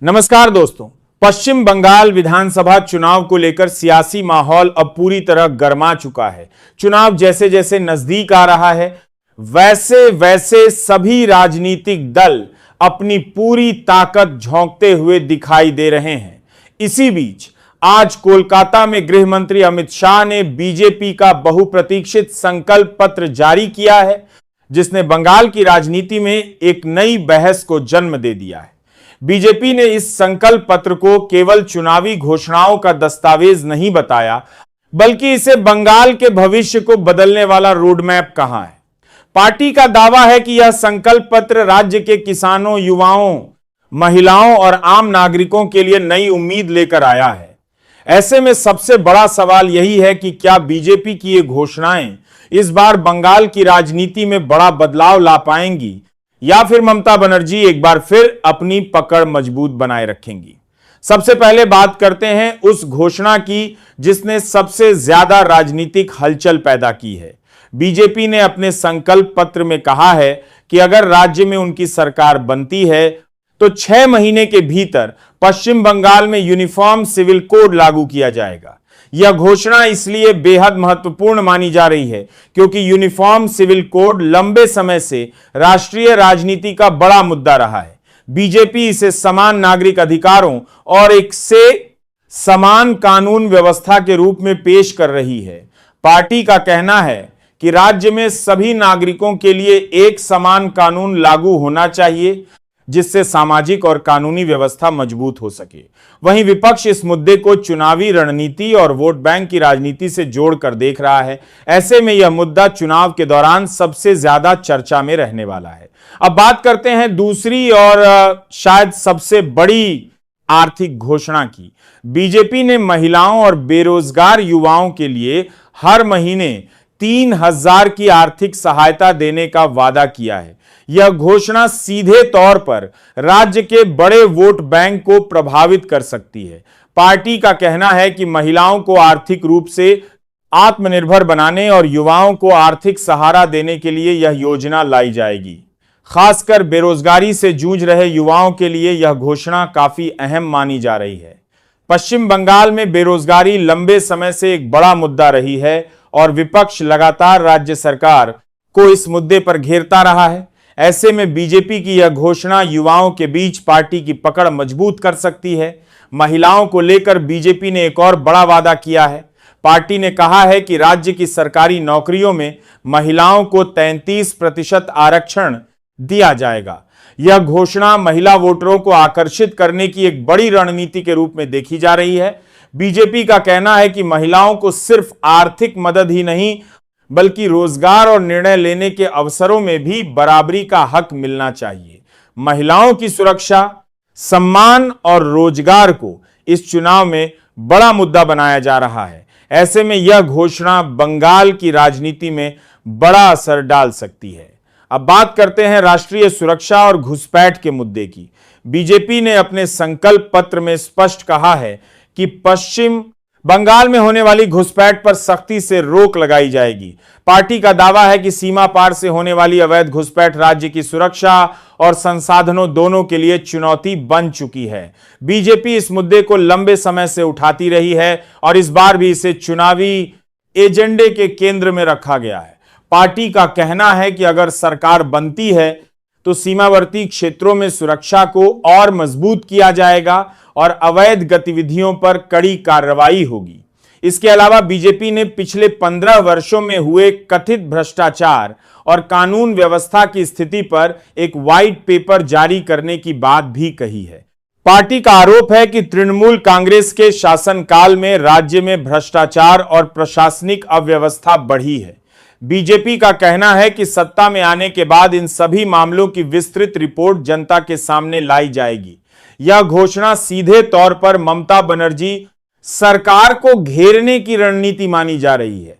नमस्कार दोस्तों। पश्चिम बंगाल विधानसभा चुनाव को लेकर सियासी माहौल अब पूरी तरह गर्मा चुका है। चुनाव जैसे जैसे नजदीक आ रहा है वैसे वैसे सभी राजनीतिक दल अपनी पूरी ताकत झोंकते हुए दिखाई दे रहे हैं। इसी बीच आज कोलकाता में गृह मंत्री अमित शाह ने बीजेपी का बहुप्रतीक्षित संकल्प पत्र जारी किया है, जिसने बंगाल की राजनीति में एक नई बहस को जन्म दे दिया है। बीजेपी ने इस संकल्प पत्र को केवल चुनावी घोषणाओं का दस्तावेज नहीं बताया, बल्कि इसे बंगाल के भविष्य को बदलने वाला रोडमैप कहा है। पार्टी का दावा है कि यह संकल्प पत्र राज्य के किसानों, युवाओं, महिलाओं और आम नागरिकों के लिए नई उम्मीद लेकर आया है। ऐसे में सबसे बड़ा सवाल यही है कि क्या बीजेपी की ये घोषणाएं इस बार बंगाल की राजनीति में बड़ा बदलाव ला पाएंगी या फिर ममता बनर्जी एक बार फिर अपनी पकड़ मजबूत बनाए रखेंगी। सबसे पहले बात करते हैं उस घोषणा की जिसने सबसे ज्यादा राजनीतिक हलचल पैदा की है। बीजेपी ने अपने संकल्प पत्र में कहा है कि अगर राज्य में उनकी सरकार बनती है तो 6 महीने के भीतर पश्चिम बंगाल में यूनिफॉर्म सिविल कोड लागू किया जाएगा। यह घोषणा इसलिए बेहद महत्वपूर्ण मानी जा रही है क्योंकि यूनिफॉर्म सिविल कोड लंबे समय से राष्ट्रीय राजनीति का बड़ा मुद्दा रहा है। बीजेपी इसे समान नागरिक अधिकारों और एक से समान कानून व्यवस्था के रूप में पेश कर रही है। पार्टी का कहना है कि राज्य में सभी नागरिकों के लिए एक समान कानून लागू होना चाहिए, जिससे सामाजिक और कानूनी व्यवस्था मजबूत हो सके। वहीं विपक्ष इस मुद्दे को चुनावी रणनीति और वोट बैंक की राजनीति से जोड़कर देख रहा है। ऐसे में यह मुद्दा चुनाव के दौरान सबसे ज्यादा चर्चा में रहने वाला है। अब बात करते हैं दूसरी और शायद सबसे बड़ी आर्थिक घोषणा की। बीजेपी ने महिलाओं और बेरोजगार युवाओं के लिए हर महीने 3,000 की आर्थिक सहायता देने का वादा किया है। यह घोषणा सीधे तौर पर राज्य के बड़े वोट बैंक को प्रभावित कर सकती है। पार्टी का कहना है कि महिलाओं को आर्थिक रूप से आत्मनिर्भर बनाने और युवाओं को आर्थिक सहारा देने के लिए यह योजना लाई जाएगी। खासकर बेरोजगारी से जूझ रहे युवाओं के लिए यह घोषणा काफी अहम मानी जा रही है। पश्चिम बंगाल में बेरोजगारी लंबे समय से एक बड़ा मुद्दा रही है और विपक्ष लगातार राज्य सरकार को इस मुद्दे पर घेरता रहा है। ऐसे में बीजेपी की यह घोषणा युवाओं के बीच पार्टी की पकड़ मजबूत कर सकती है। महिलाओं को लेकर बीजेपी ने एक और बड़ा वादा किया है। पार्टी ने कहा है कि राज्य की सरकारी नौकरियों में महिलाओं को 33% आरक्षण दिया जाएगा। यह घोषणा महिला वोटरों को आकर्षित करने की एक बड़ी रणनीति के रूप में देखी जा रही है। बीजेपी का कहना है कि महिलाओं को सिर्फ आर्थिक मदद ही नहीं बल्कि रोजगार और निर्णय लेने के अवसरों में भी बराबरी का हक मिलना चाहिए। महिलाओं की सुरक्षा, सम्मान और रोजगार को इस चुनाव में बड़ा मुद्दा बनाया जा रहा है। ऐसे में यह घोषणा बंगाल की राजनीति में बड़ा असर डाल सकती है। अब बात करते हैं राष्ट्रीय सुरक्षा और घुसपैठ के मुद्दे की। बीजेपी ने अपने संकल्प पत्र में स्पष्ट कहा है कि पश्चिम बंगाल में होने वाली घुसपैठ पर सख्ती से रोक लगाई जाएगी। पार्टी का दावा है कि सीमा पार से होने वाली अवैध घुसपैठ राज्य की सुरक्षा और संसाधनों दोनों के लिए चुनौती बन चुकी है। बीजेपी इस मुद्दे को लंबे समय से उठाती रही है और इस बार भी इसे चुनावी एजेंडे के केंद्र में रखा गया है। पार्टी का कहना है कि अगर सरकार बनती है तो सीमावर्ती क्षेत्रों में सुरक्षा को और मजबूत किया जाएगा और अवैध गतिविधियों पर कड़ी कार्रवाई होगी। इसके अलावा बीजेपी ने पिछले 15 वर्षों में हुए कथित भ्रष्टाचार और कानून व्यवस्था की स्थिति पर एक व्हाइट पेपर जारी करने की बात भी कही है। पार्टी का आरोप है कि तृणमूल कांग्रेस के शासनकाल में राज्य में भ्रष्टाचार और प्रशासनिक अव्यवस्था बढ़ी है। बीजेपी का कहना है कि सत्ता में आने के बाद इन सभी मामलों की विस्तृत रिपोर्ट जनता के सामने लाई जाएगी। यह घोषणा सीधे तौर पर ममता बनर्जी सरकार को घेरने की रणनीति मानी जा रही है।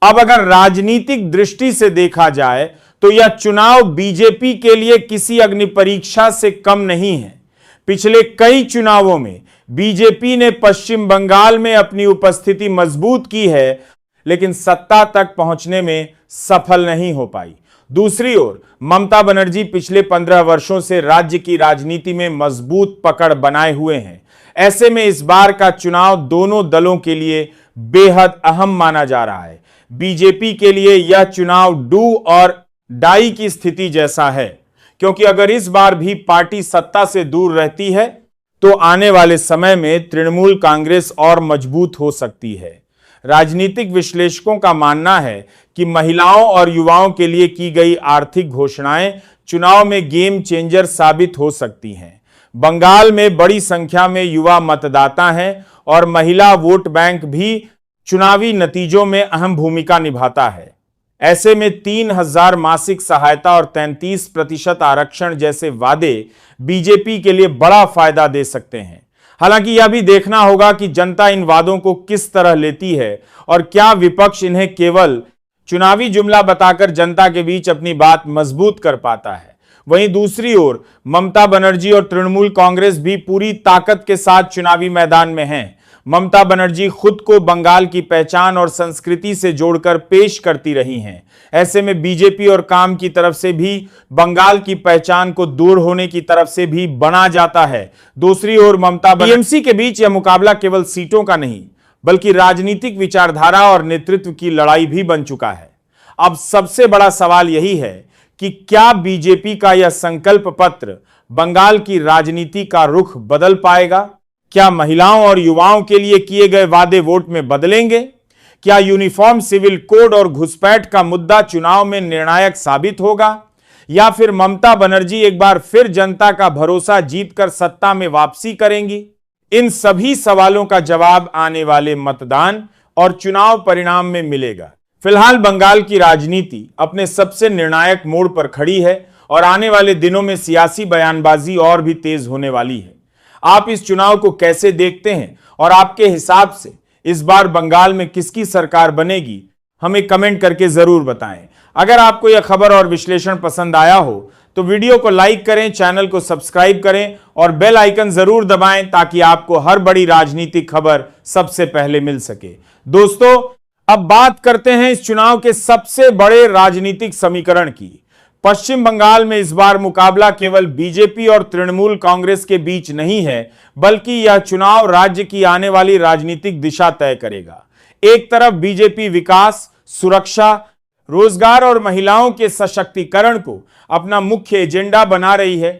अब अगर राजनीतिक दृष्टि से देखा जाए तो यह चुनाव बीजेपी के लिए किसी अग्नि परीक्षा से कम नहीं है। पिछले कई चुनावों में बीजेपी ने पश्चिम बंगाल में अपनी उपस्थिति मजबूत की है, लेकिन सत्ता तक पहुंचने में सफल नहीं हो पाई। दूसरी ओर ममता बनर्जी पिछले 15 वर्षों से राज्य की राजनीति में मजबूत पकड़ बनाए हुए हैं। ऐसे में इस बार का चुनाव दोनों दलों के लिए बेहद अहम माना जा रहा है। बीजेपी के लिए यह चुनाव डू और डाई की स्थिति जैसा है, क्योंकि अगर इस बार भी पार्टी सत्ता से दूर रहती है तो आने वाले समय में तृणमूल कांग्रेस और मजबूत हो सकती है। राजनीतिक विश्लेषकों का मानना है कि महिलाओं और युवाओं के लिए की गई आर्थिक घोषणाएं चुनाव में गेम चेंजर साबित हो सकती हैं। बंगाल में बड़ी संख्या में युवा मतदाता हैं और महिला वोट बैंक भी चुनावी नतीजों में अहम भूमिका निभाता है। ऐसे में 3,000 मासिक सहायता और 33% आरक्षण जैसे वादे बीजेपी के लिए बड़ा फायदा दे सकते हैं। हालांकि यह भी देखना होगा कि जनता इन वादों को किस तरह लेती है और क्या विपक्ष इन्हें केवल चुनावी जुमला बताकर जनता के बीच अपनी बात मजबूत कर पाता है। वहीं दूसरी ओर ममता बनर्जी और तृणमूल कांग्रेस भी पूरी ताकत के साथ चुनावी मैदान में हैं। ममता बनर्जी खुद को बंगाल की पहचान और संस्कृति से जोड़कर पेश करती रही हैं। ऐसे में बीजेपी और काम की तरफ से भी बंगाल की पहचान को दूर होने की तरफ से भी बना जाता है। दूसरी ओर ममता टीएमसी के बीच यह मुकाबला केवल सीटों का नहीं बल्कि राजनीतिक विचारधारा और नेतृत्व की लड़ाई भी बन चुका है। अब सबसे बड़ा सवाल यही है कि क्या बीजेपी का यह संकल्प पत्र बंगाल की राजनीति का रुख बदल पाएगा? क्या महिलाओं और युवाओं के लिए किए गए वादे वोट में बदलेंगे? क्या यूनिफॉर्म सिविल कोड और घुसपैठ का मुद्दा चुनाव में निर्णायक साबित होगा? या फिर ममता बनर्जी एक बार फिर जनता का भरोसा जीतकर सत्ता में वापसी करेंगी? इन सभी सवालों का जवाब आने वाले मतदान और चुनाव परिणाम में मिलेगा। फिलहाल बंगाल की राजनीति अपने सबसे निर्णायक मोड़ पर खड़ी है और आने वाले दिनों में सियासी बयानबाजी और भी तेज होने वाली है। आप इस चुनाव को कैसे देखते हैं और आपके हिसाब से इस बार बंगाल में किसकी सरकार बनेगी? हमें कमेंट करके जरूर बताएं। अगर आपको यह खबर और विश्लेषण पसंद आया हो तो वीडियो को लाइक करें, चैनल को सब्सक्राइब करें और बेल आइकन जरूर दबाएं ताकि आपको हर बड़ी राजनीतिक खबर सबसे पहले मिल सके। दोस्तों, अब बात करते हैं इस चुनाव के सबसे बड़े राजनीतिक समीकरण की। पश्चिम बंगाल में इस बार मुकाबला केवल बीजेपी और तृणमूल कांग्रेस के बीच नहीं है, बल्कि यह चुनाव राज्य की आने वाली राजनीतिक दिशा तय करेगा। एक तरफ बीजेपी विकास, सुरक्षा, रोजगार और महिलाओं के सशक्तिकरण को अपना मुख्य एजेंडा बना रही है,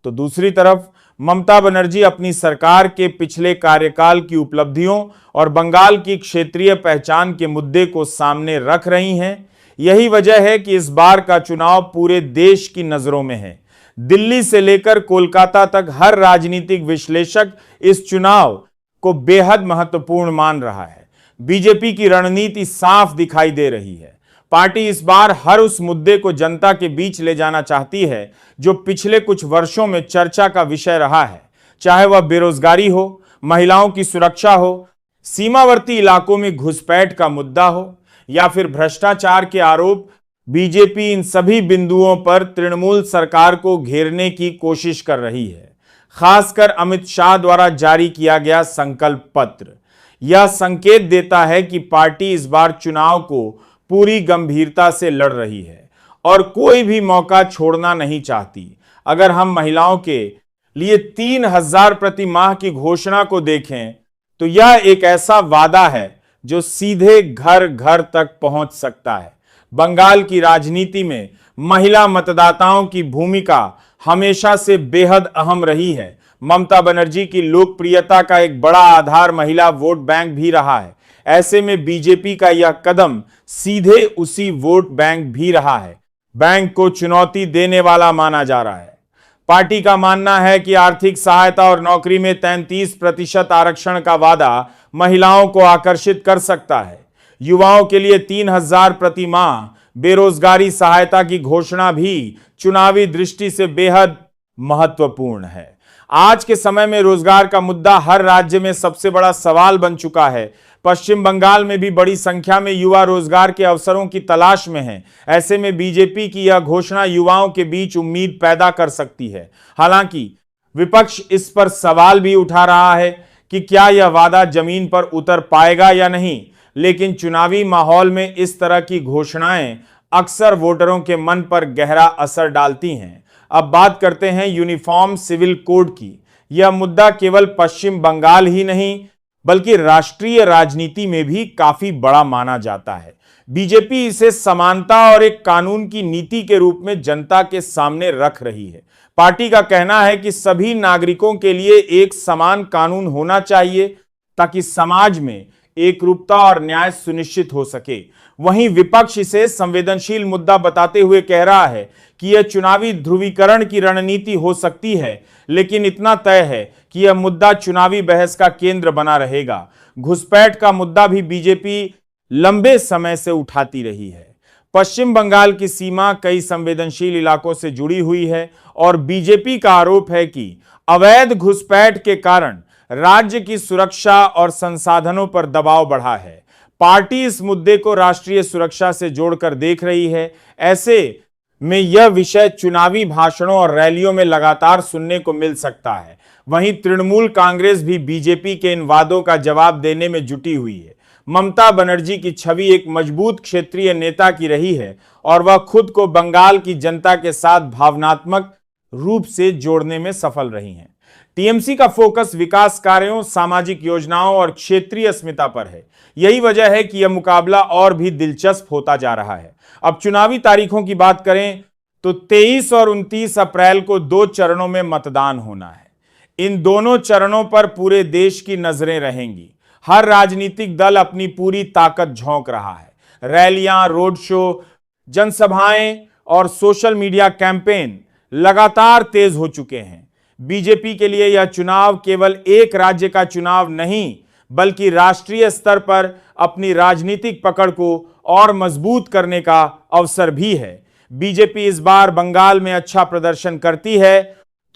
तो दूसरी तरफ ममता बनर्जी अपनी सरकार के पिछले कार्यकाल की उपलब्धियों और बंगाल की क्षेत्रीय पहचान के मुद्दे को सामने रख रही हैं। यही वजह है कि इस बार का चुनाव पूरे देश की नजरों में है। दिल्ली से लेकर कोलकाता तक हर राजनीतिक विश्लेषक इस चुनाव को बेहद महत्वपूर्ण मान रहा है। बीजेपी की रणनीति साफ दिखाई दे रही है। पार्टी इस बार हर उस मुद्दे को जनता के बीच ले जाना चाहती है जो पिछले कुछ वर्षों में चर्चा का विषय रहा है, चाहे वह बेरोजगारी हो, महिलाओं की सुरक्षा हो, सीमावर्ती इलाकों में घुसपैठ का मुद्दा हो या फिर भ्रष्टाचार के आरोप। बीजेपी इन सभी बिंदुओं पर तृणमूल सरकार को घेरने की कोशिश कर रही है। खासकर अमित शाह द्वारा जारी किया गया संकल्प पत्र यह संकेत देता है कि पार्टी इस बार चुनाव को पूरी गंभीरता से लड़ रही है और कोई भी मौका छोड़ना नहीं चाहती। अगर हम महिलाओं के लिए 3,000 प्रति माह की घोषणा को देखें तो यह एक ऐसा वादा है जो सीधे घर घर तक पहुंच सकता है। बंगाल की राजनीति में महिला मतदाताओं की भूमिका हमेशा से बेहद अहम रही है। ममता बनर्जी की लोकप्रियता का एक बड़ा आधार महिला वोट बैंक भी रहा है। ऐसे में बीजेपी का यह कदम सीधे उसी वोट बैंक भी रहा है। बैंक को चुनौती देने वाला माना जा रहा है। पार्टी का मानना है कि आर्थिक सहायता और नौकरी में 33% आरक्षण का वादा महिलाओं को आकर्षित कर सकता है। युवाओं के लिए 3,000 प्रति माह बेरोजगारी सहायता की घोषणा भी चुनावी दृष्टि से बेहद महत्वपूर्ण है। आज के समय में रोजगार का मुद्दा हर राज्य में सबसे बड़ा सवाल बन चुका है। पश्चिम बंगाल में भी बड़ी संख्या में युवा रोजगार के अवसरों की तलाश में हैं। ऐसे में बीजेपी की यह घोषणा युवाओं के बीच उम्मीद पैदा कर सकती है। हालांकि विपक्ष इस पर सवाल भी उठा रहा है कि क्या यह वादा जमीन पर उतर पाएगा या नहीं। लेकिन चुनावी माहौल में इस तरह की घोषणाएं अक्सर वोटरों के मन पर गहरा असर डालती हैं। अब बात करते हैं यूनिफॉर्म सिविल कोड की। यह मुद्दा केवल पश्चिम बंगाल ही नहीं बल्कि राष्ट्रीय राजनीति में भी काफी बड़ा माना जाता है। बीजेपी इसे समानता और एक कानून की नीति के रूप में जनता के सामने रख रही है। पार्टी का कहना है कि सभी नागरिकों के लिए एक समान कानून होना चाहिए ताकि समाज में एकरूपता और न्याय सुनिश्चित हो सके। वहीं विपक्ष इसे संवेदनशील मुद्दा बताते हुए कह रहा है कि यह चुनावी ध्रुवीकरण की रणनीति हो सकती है, लेकिन इतना तय है कि यह मुद्दा चुनावी बहस का केंद्र बना रहेगा। घुसपैठ का मुद्दा भी बीजेपी लंबे समय से उठाती रही है। पश्चिम बंगाल की सीमा कई संवेदनशील इलाकों से जुड़ी हुई है और बीजेपी का आरोप है कि अवैध घुसपैठ के कारण राज्य की सुरक्षा और संसाधनों पर दबाव बढ़ा है। पार्टी इस मुद्दे को राष्ट्रीय सुरक्षा से जोड़कर देख रही है। ऐसे में यह विषय चुनावी भाषणों और रैलियों में लगातार सुनने को मिल सकता है। वहीं तृणमूल कांग्रेस भी बीजेपी के इन वादों का जवाब देने में जुटी हुई है। ममता बनर्जी की छवि एक मजबूत क्षेत्रीय नेता की रही है और वह खुद को बंगाल की जनता के साथ भावनात्मक रूप से जोड़ने में सफल रही हैं। टीएमसी का फोकस विकास कार्यों, सामाजिक योजनाओं और क्षेत्रीय अस्मिता पर है। यही वजह है कि यह मुकाबला और भी दिलचस्प होता जा रहा है। अब चुनावी तारीखों की बात करें तो 23 और 29 अप्रैल को 2 चरणों में मतदान होना है। इन दोनों चरणों पर पूरे देश की नजरें रहेंगी। हर राजनीतिक दल अपनी पूरी ताकत झोंक रहा है। रैलियां, रोड शो, जनसभाएं और सोशल मीडिया कैंपेन लगातार तेज हो चुके हैं। बीजेपी के लिए यह चुनाव केवल एक राज्य का चुनाव नहीं बल्कि राष्ट्रीय स्तर पर अपनी राजनीतिक पकड़ को और मजबूत करने का अवसर भी है। बीजेपी इस बार बंगाल में अच्छा प्रदर्शन करती है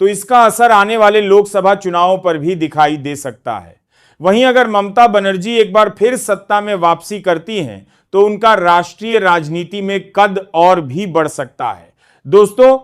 तो इसका असर आने वाले लोकसभा चुनावों पर भी दिखाई दे सकता है। वहीं अगर ममता बनर्जी एक बार फिर सत्ता में वापसी करती हैं तो उनका राष्ट्रीय राजनीति में कद और भी बढ़ सकता है। दोस्तों,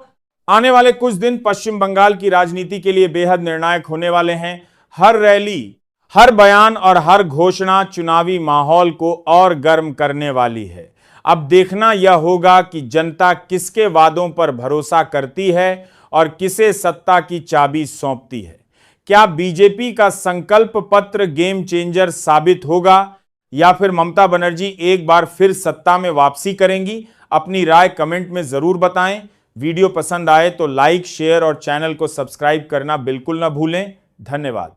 आने वाले कुछ दिन पश्चिम बंगाल की राजनीति के लिए बेहद निर्णायक होने वाले हैं। हर रैली, हर बयान और हर घोषणा चुनावी माहौल को और गर्म करने वाली है। अब देखना यह होगा कि जनता किसके वादों पर भरोसा करती है और किसे सत्ता की चाबी सौंपती है। क्या बीजेपी का संकल्प पत्र गेम चेंजर साबित होगा या फिर ममता बनर्जी एक बार फिर सत्ता में वापसी करेंगी? अपनी राय कमेंट में जरूर बताएं। वीडियो पसंद आए तो लाइक, शेयर और चैनल को सब्सक्राइब करना बिल्कुल ना भूलें। धन्यवाद।